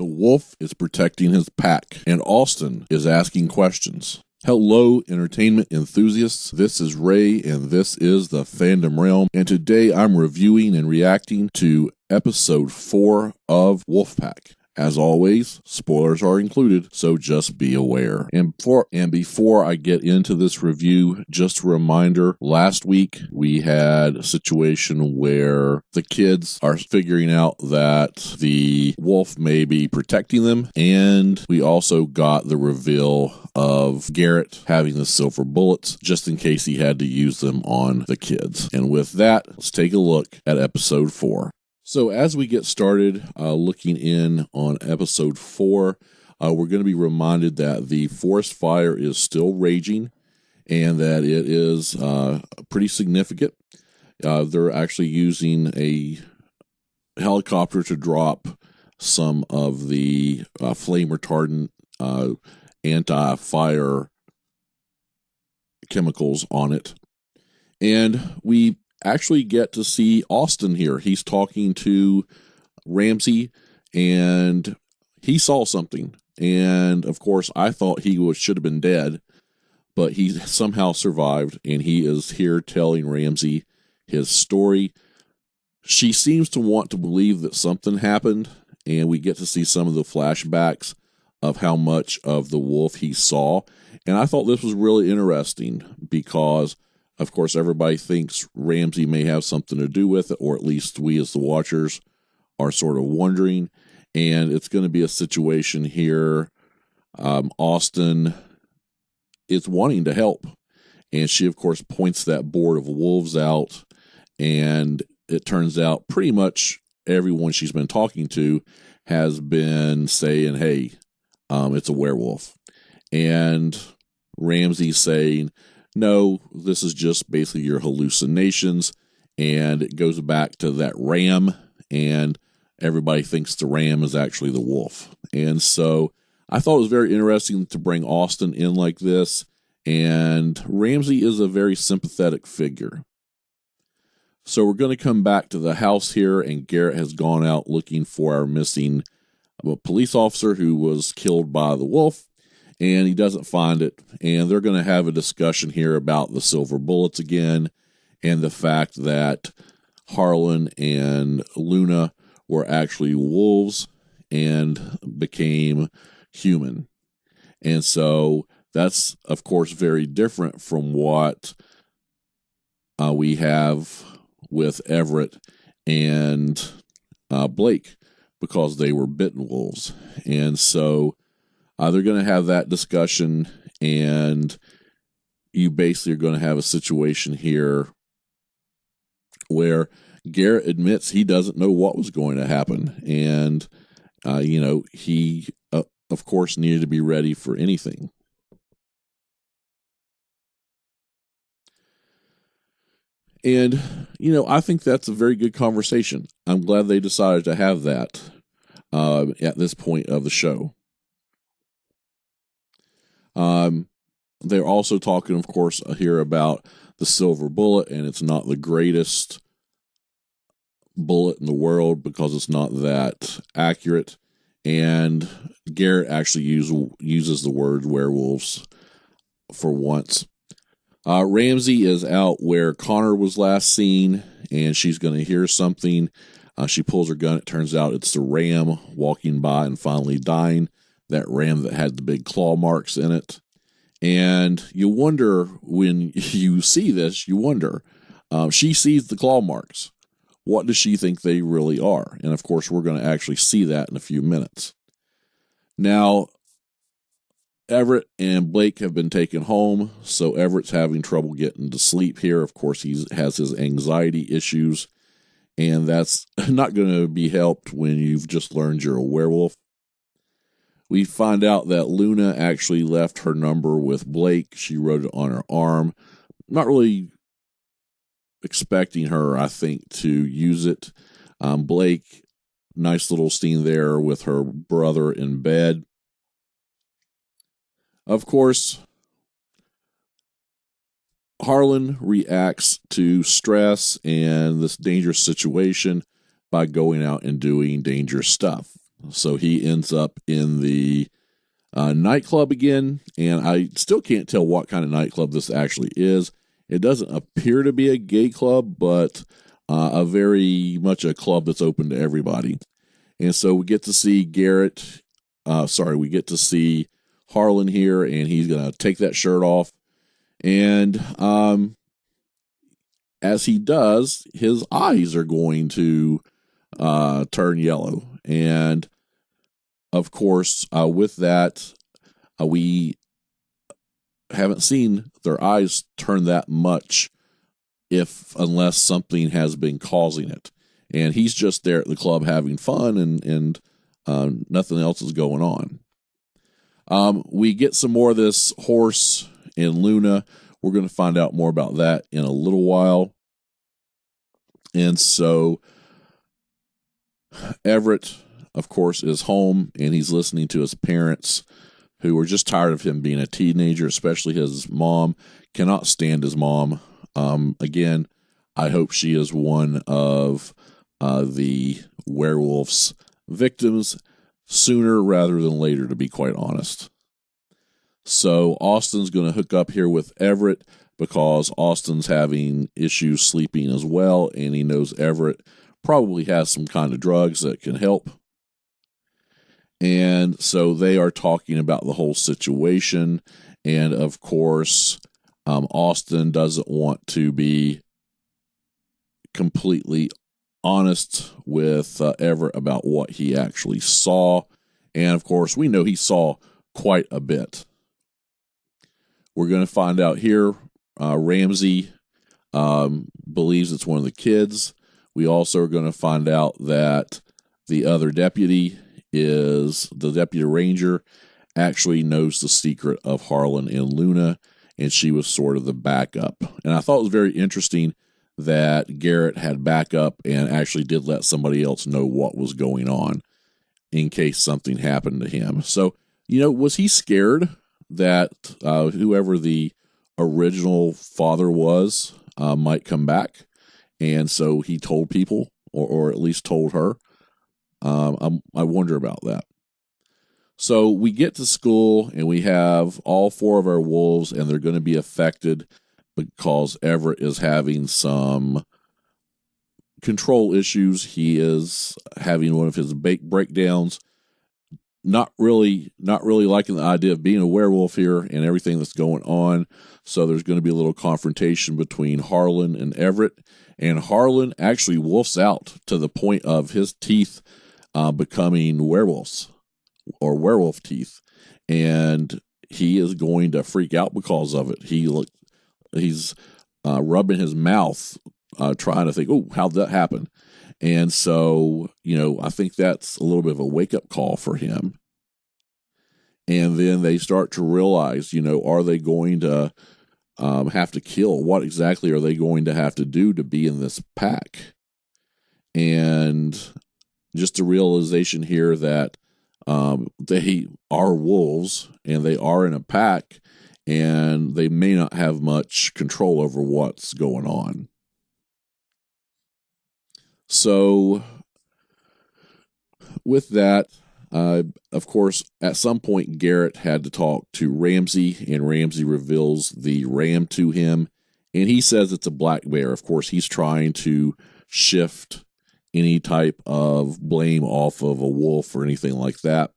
The wolf is protecting his pack, and Austin is asking questions. Hello, entertainment enthusiasts. This is Ray, and this is the Fandom Realm. And today I'm reviewing and reacting to episode 4 of Wolfpack. As always, spoilers are included, so just be aware. And before I get into this review, just a reminder, last week we had a situation where the kids are figuring out that the wolf may be protecting them, and we also got the reveal of Garrett having the silver bullets just in case he had to use them on the kids. And with that, let's take a look at episode 4. So as we get started looking in on episode 4, we're going to be reminded that the forest fire is still raging and that it is pretty significant. They're actually using a helicopter to drop some of the flame retardant anti-fire chemicals on it. And we actually get to see Austin here. He's talking to Ramsey, and he saw something. And of course, I thought he should have been dead, but he somehow survived, and he is here telling Ramsey his story. She seems to want to believe that something happened, and we get to see some of the flashbacks of how much of the wolf he saw. And I thought this was really interesting because, of course, everybody thinks Ramsey may have something to do with it, or at least we as the watchers are sort of wondering. And it's going to be a situation here. Austin is wanting to help. And she, of course, points that board of wolves out. And it turns out pretty much everyone she's been talking to has been saying, hey, it's a werewolf. And Ramsey's saying, no, this is just basically your hallucinations, and it goes back to that ram, and everybody thinks the ram is actually the wolf. And so I thought it was very interesting to bring Austin in like this, and Ramsey is a very sympathetic figure. So we're going to come back to the house here, and Garrett has gone out looking for our missing police officer who was killed by the wolf. And he doesn't find it, and they're going to have a discussion here about the silver bullets again, and the fact that Harlan and Luna were actually wolves and became human. And so that's, of course, very different from what we have with Everett and Blake, because they were bitten wolves. And so they're going to have that discussion, and you basically are going to have a situation here where Garrett admits he doesn't know what was going to happen. And, he, of course, needed to be ready for anything. And, I think that's a very good conversation. I'm glad they decided to have that at this point of the show. They're also talking, of course, here about the silver bullet, and it's not the greatest bullet in the world because it's not that accurate. And Garrett actually uses the word werewolves for once. Ramsey is out where Connor was last seen, and she's going to hear something. She pulls her gun. It turns out it's the ram walking by and finally dying. That ram that had the big claw marks in it. And you wonder, when you see this, she sees the claw marks. What does she think they really are? And of course, we're going to actually see that in a few minutes. Now, Everett and Blake have been taken home, so Everett's having trouble getting to sleep here. Of course, he has his anxiety issues, and that's not going to be helped when you've just learned you're a werewolf. We find out that Luna actually left her number with Blake. She wrote it on her arm. Not really expecting her, I think, to use it. Blake, nice little scene there with her brother in bed. Of course, Harlan reacts to stress and this dangerous situation by going out and doing dangerous stuff. So he ends up in the nightclub again, and I still can't tell what kind of nightclub this actually is. It doesn't appear to be a gay club, but a very much a club that's open to everybody. And so we get to see we get to see Harlan here, and he's going to take that shirt off. And as he does, his eyes are going to turn yellow. And of course, with that, we haven't seen their eyes turn that much unless something has been causing it. And he's just there at the club having fun, and nothing else is going on. We get some more of this horse and Luna. We're going to find out more about that in a little while. And so Everett, of course, is home, and he's listening to his parents, who are just tired of him being a teenager, especially his mom. Cannot stand his mom. Again, I hope she is one of the werewolf's victims sooner rather than later, to be quite honest. So Austin's going to hook up here with Everett because Austin's having issues sleeping as well, and he knows Everett probably has some kind of drugs that can help. And so they are talking about the whole situation, and of course, Austin doesn't want to be completely honest with Everett about what he actually saw. And of course, we know he saw quite a bit. We're going to find out here, Ramsey believes it's one of the kids. We also are going to find out that the other deputy the deputy ranger actually knows the secret of Harlan and Luna, and she was sort of the backup. And I thought it was very interesting that Garrett had backup and actually did let somebody else know what was going on in case something happened to him. So, was he scared that whoever the original father was might come back? And so he told people, or at least told her. I wonder about that. So we get to school, and we have all 4 of our wolves, and they're going to be affected because Everett is having some control issues. He is having one of his breakdowns. Not really liking the idea of being a werewolf here and everything that's going on. So there's going to be a little confrontation between Harlan and Everett. And Harlan actually wolfs out to the point of his teeth becoming werewolves or werewolf teeth. And he is going to freak out because of it. He's rubbing his mouth, trying to think, oh, how'd that happen? And so, I think that's a little bit of a wake-up call for him. And then they start to realize, are they going to have to kill? What exactly are they going to have to do to be in this pack? And just the realization here that they are wolves, and they are in a pack, and they may not have much control over what's going on. So with that, of course, at some point, Garrett had to talk to Ramsey, and Ramsey reveals the ram to him, and he says it's a black bear. Of course, he's trying to shift any type of blame off of a wolf or anything like that.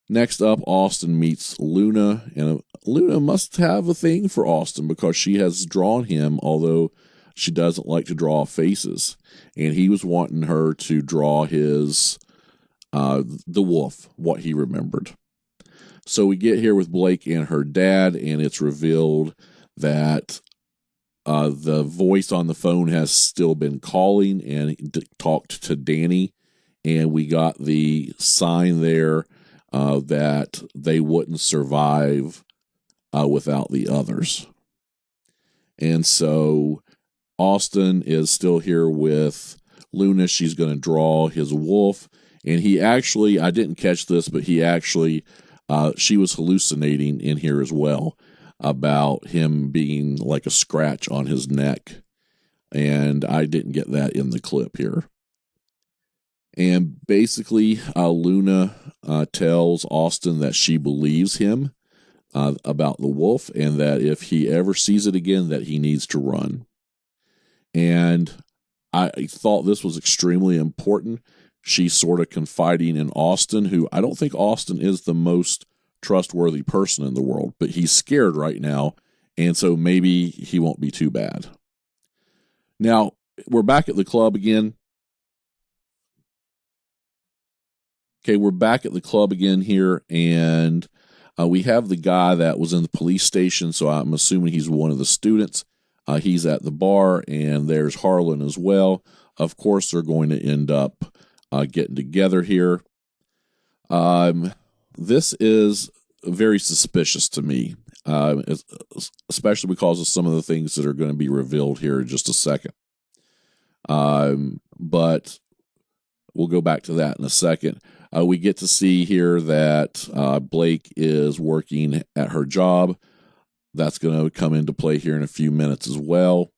Next up, Austin meets Luna, and Luna must have a thing for Austin because she has drawn him, although she doesn't like to draw faces. And he was wanting her to draw his, the wolf, what he remembered. So we get here with Blake and her dad, and it's revealed that the voice on the phone has still been calling and talked to Danny. And we got the sign there that they wouldn't survive without the others. And so Austin is still here with Luna. She's going to draw his wolf. And he actually, I didn't catch this, but he actually, she was hallucinating in here as well about him being like a scratch on his neck. And I didn't get that in the clip here. And basically, Luna tells Austin that she believes him about the wolf, and that if he ever sees it again, that he needs to run. And I thought this was extremely important. She's sort of confiding in Austin, who I don't think Austin is the most trustworthy person in the world, but he's scared right now, and so maybe he won't be too bad. Now, we're back at the club again. Okay, we're back at the club again here, and we have the guy that was in the police station, so I'm assuming he's one of the students. He's at the bar, and there's Harlan as well. Of course, they're going to end up getting together here. This is very suspicious to me, especially because of some of the things that are going to be revealed here in just a second. But we'll go back to that in a second. We get to see here that Blake is working at her job. That's going to come into play here in a few minutes as well.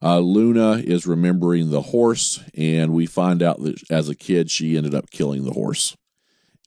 Luna is remembering the horse, and we find out that as a kid, she ended up killing the horse.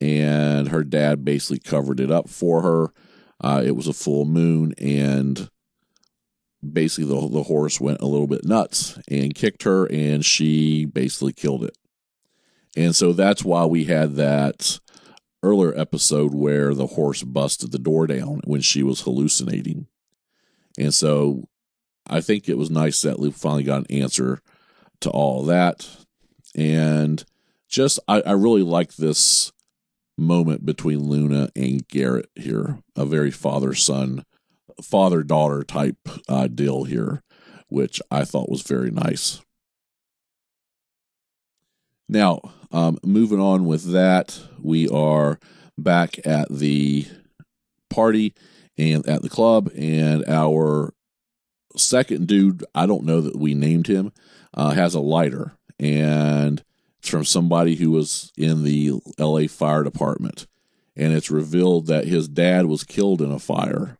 And her dad basically covered it up for her. It was a full moon, and basically the horse went a little bit nuts and kicked her, and she basically killed it. And so that's why we had that earlier episode where the horse busted the door down when she was hallucinating. And so I think it was nice that we finally got an answer to all that. And just, I really like this moment between Luna and Garrett here. A very father-son, father-daughter type deal here, which I thought was very nice. Now, moving on with that, we are back at the party and at the club, and our second dude, I don't know that we named him, has a lighter, and it's from somebody who was in the LA Fire Department, and it's revealed that his dad was killed in a fire.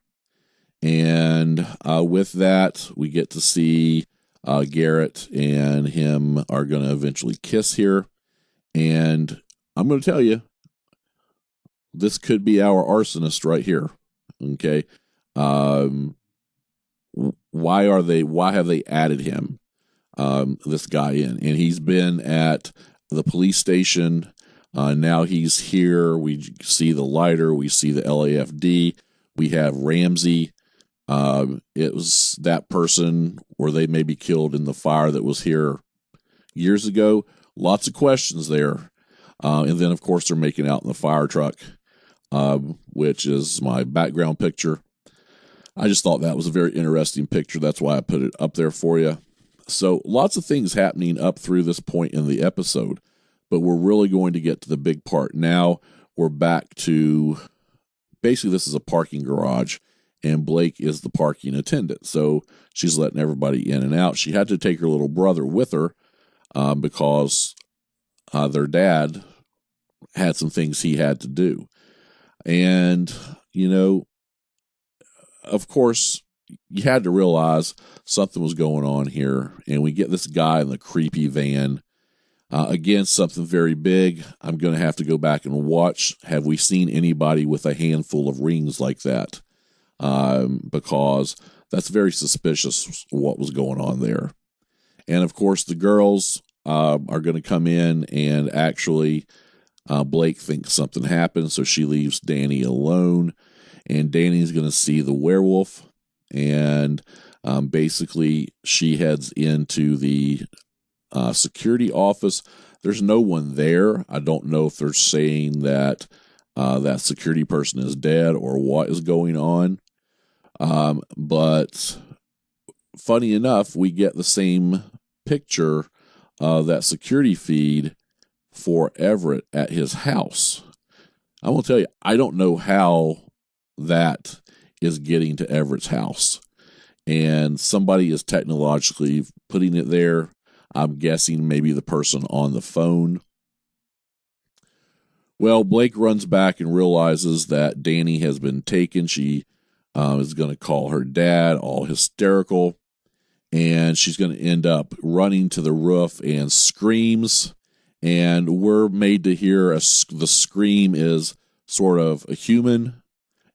And with that, we get to see Garrett and him are going to eventually kiss here. And I'm going to tell you, this could be our arsonist right here. Okay. Why have they added him, this guy in? And he's been at the police station. Now he's here. We see the lighter. We see the LAFD. We have Ramsey. It was that person where they may be killed in the fire that was here years ago. Lots of questions there. And then, of course, they're making out in the fire truck, which is my background picture. I just thought that was a very interesting picture. That's why I put it up there for you. So lots of things happening up through this point in the episode, but we're really going to get to the big part now. We're back to, basically this is a parking garage, and Blake is the parking attendant. So she's letting everybody in and out. She had to take her little brother with her because their dad had some things he had to do. And, you know, of course, you had to realize something was going on here. And we get this guy in the creepy van. Again, something very big. I'm going to have to go back and watch. Have we seen anybody with a handful of rings like that? Because that's very suspicious what was going on there. And, of course, the girls are going to come in, and actually Blake thinks something happened, so she leaves Danny alone. And Danny's going to see the werewolf, and basically she heads into the security office. There's no one there. I don't know if they're saying that that security person is dead or what is going on. But funny enough, we get the same picture of that security feed for Everett at his house. I will tell you, I don't know how that is getting to Everett's house, and somebody is technologically putting it there. I'm guessing maybe the person on the phone. Well, Blake runs back and realizes that Danny has been taken. She is going to call her dad, all hysterical, and she's going to end up running to the roof and screams. And we're made to hear the scream is sort of a human,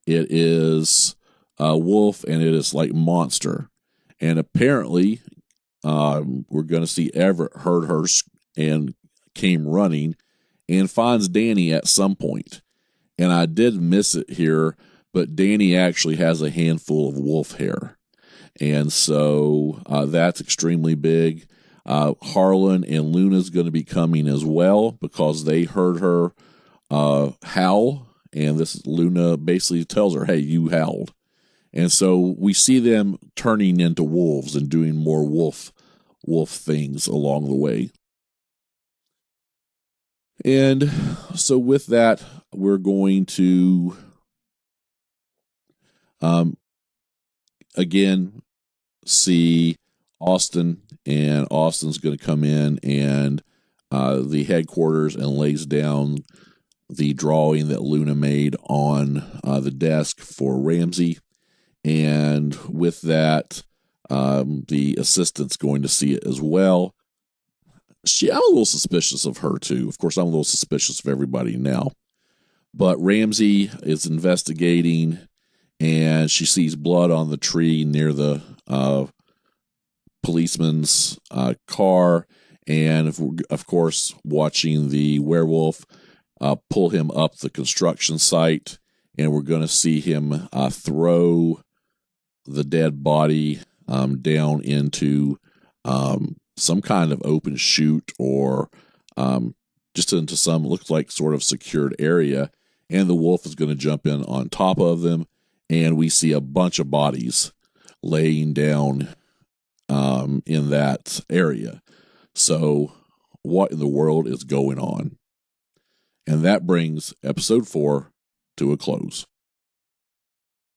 it is a wolf, and it is like monster. And apparently, we're going to see Everett heard her and came running and finds Danny at some point. And I did miss it here, but Danny actually has a handful of wolf hair. And so that's extremely big. Harlan and Luna's going to be coming as well because they heard her howl. And this Luna basically tells her, hey, you howled. And so we see them turning into wolves and doing more wolf things along the way. And so with that, we're going to again see Austin, and Austin's going to come in and the headquarters and lays down the drawing that Luna made on the desk for Ramsey. And with that, the assistant's going to see it as well. I'm a little suspicious of her too. Of course, I'm a little suspicious of everybody now. But Ramsey is investigating, and she sees blood on the tree near the policeman's car, and of course, watching the werewolf pull him up the construction site, and we're going to see him throw the dead body down into some kind of open chute or just into some looks like sort of secured area, and the wolf is going to jump in on top of them, and we see a bunch of bodies laying down in that area. So what in the world is going on? And that brings episode 4 to a close.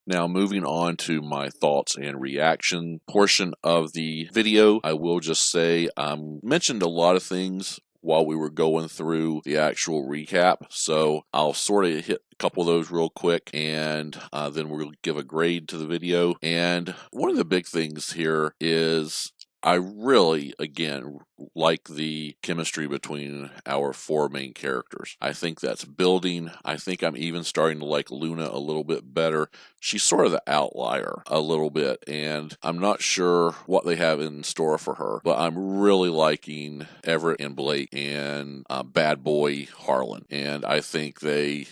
Now, moving on to my thoughts and reaction portion of the video, I will just say I mentioned a lot of things while we were going through the actual recap, so I'll sort of hit a couple of those real quick, and then we'll give a grade to the video. And one of the big things here is I really, again, like the chemistry between our 4 main characters. I think that's building. I think I'm even starting to like Luna a little bit better. She's sort of the outlier a little bit, and I'm not sure what they have in store for her, but I'm really liking Everett and Blake and bad boy Harlan, and I think they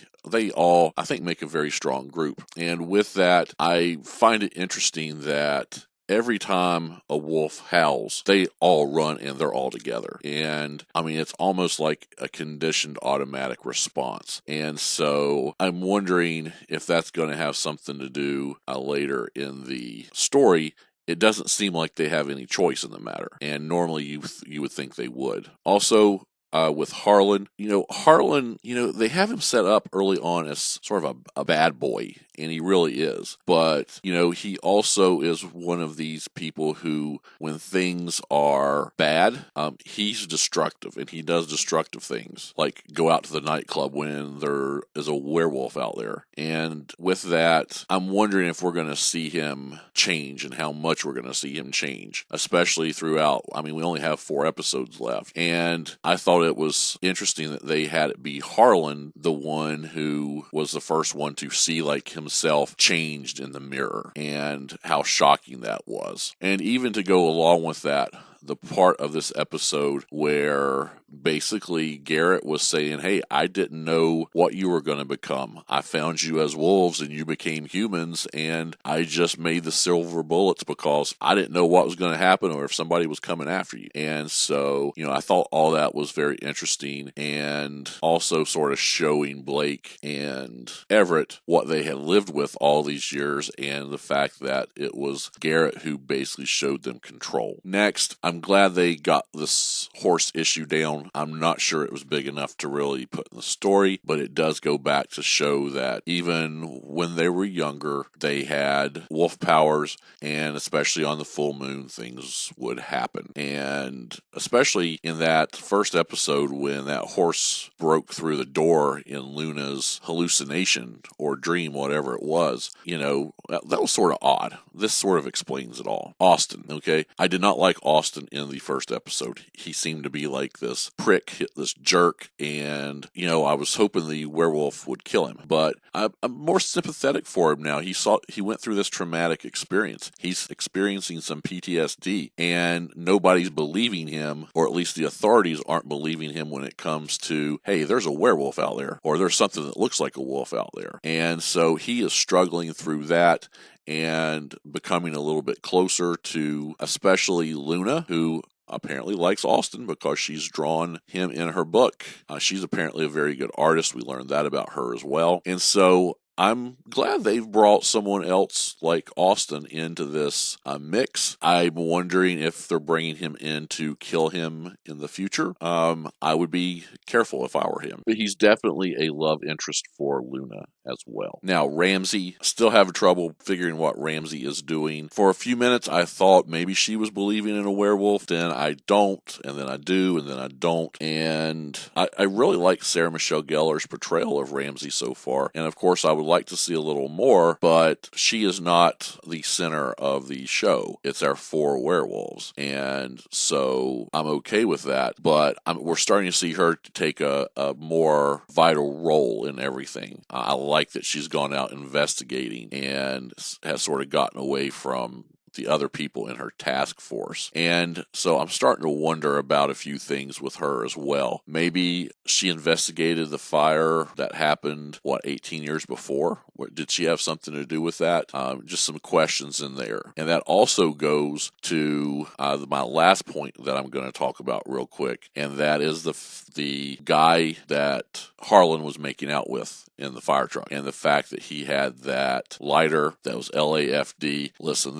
all, I think, make a very strong group. And with that, I find it interesting that every time a wolf howls, they all run and they're all together. And I mean, it's almost like a conditioned automatic response. And so I'm wondering if that's going to have something to do later in the story. It doesn't seem like they have any choice in the matter. And normally you would think they would. Also, with Harlan, they have him set up early on as sort of a bad boy, and he really is. But, he also is one of these people who, when things are bad, he's destructive, and he does destructive things, like go out to the nightclub when there is a werewolf out there. And with that, I'm wondering if we're going to see him change and how much we're going to see him change, especially throughout. I mean, we only have 4 episodes left, and I thought it was interesting that they had it be Harlan, the one who was the first one to see like himself changed in the mirror, and how shocking that was. And even to go along with that, the part of this episode where basically Garrett was saying, hey, I didn't know what you were going to become. I found you as wolves and you became humans, and I just made the silver bullets because I didn't know what was going to happen or if somebody was coming after you. And so, I thought all that was very interesting, and also sort of showing Blake and Everett what they had lived with all these years, and the fact that it was Garrett who basically showed them control. Next, I'm glad they got this horse issue down. I'm not sure it was big enough to really put in the story, but it does go back to show that even when they were younger, they had wolf powers, and especially on the full moon, things would happen. And especially in that first episode when that horse broke through the door in Luna's hallucination or dream, whatever it was, that was sort of odd. This sort of explains it all. Austin, okay? I did not like Austin in the first episode. He seemed to be like this prick, this jerk, and, I was hoping the werewolf would kill him. But I'm more sympathetic for him now. He went through this traumatic experience. He's experiencing some PTSD, and nobody's believing him, or at least the authorities aren't believing him when it comes to, hey, there's a werewolf out there, or there's something that looks like a wolf out there. And so he is struggling through that and becoming a little bit closer to especially Luna, who apparently likes Austin because she's drawn him in her book. She's apparently a very good artist. We learned that about her as well. And so I'm glad they've brought someone else like Austin into this mix. I'm wondering if they're bringing him in to kill him in the future. I would be careful if I were him. But he's definitely a love interest for Luna as well. Now, Ramsey, still having trouble figuring what Ramsey is doing. For a few minutes, I thought maybe she was believing in a werewolf. Then I don't, and then I do, and then I don't. And I really like Sarah Michelle Gellar's portrayal of Ramsey so far. And of course, I would like to see a little more, but she is not the center of the show. It's our 4 werewolves. And so I'm okay with that, but we're starting to see her take a more vital role in everything. I like that she's gone out investigating and has sort of gotten away from the other people in her task force. And so I'm starting to wonder about a few things with her as well. Maybe she investigated the fire that happened, 18 years before? Did she have something to do with that? Just some questions in there. And that also goes to my last point that I'm going to talk about real quick, and that is the guy that Harlan was making out with in the fire truck, and the fact that he had that lighter that was LAFD. Listen,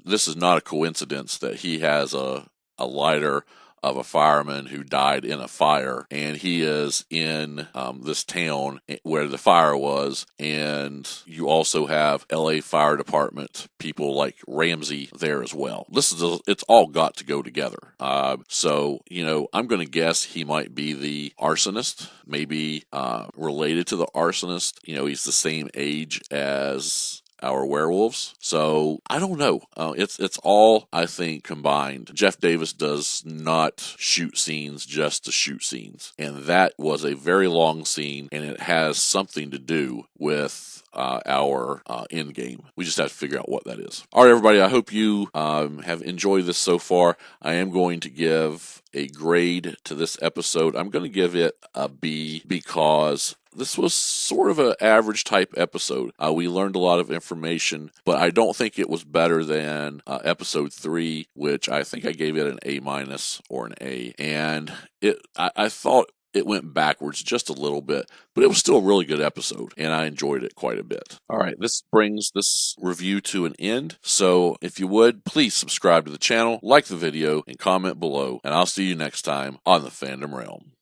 this is not a coincidence that he has a lighter of a fireman who died in a fire, and he is in this town where the fire was, and you also have LA Fire Department people like Ramsey there as well. It's all got to go together. So I'm going to guess he might be the arsonist, maybe related to the arsonist. He's the same age as our werewolves. So I don't know. It's all, I think, combined. Jeff Davis does not shoot scenes just to shoot scenes. And that was a very long scene, and it has something to do with our end game. We just have to figure out what that is. All right, everybody, I hope you have enjoyed this so far. I am going to give a grade to this episode. I'm going to give it a B because this was sort of an average type episode. We learned a lot of information, but I don't think it was better than episode 3, which I think I gave it an A- or an A. And I thought it went backwards just a little bit, but it was still a really good episode, and I enjoyed it quite a bit. All right, this brings this review to an end. So if you would, please subscribe to the channel, like the video, and comment below, and I'll see you next time on the Fandom Realm.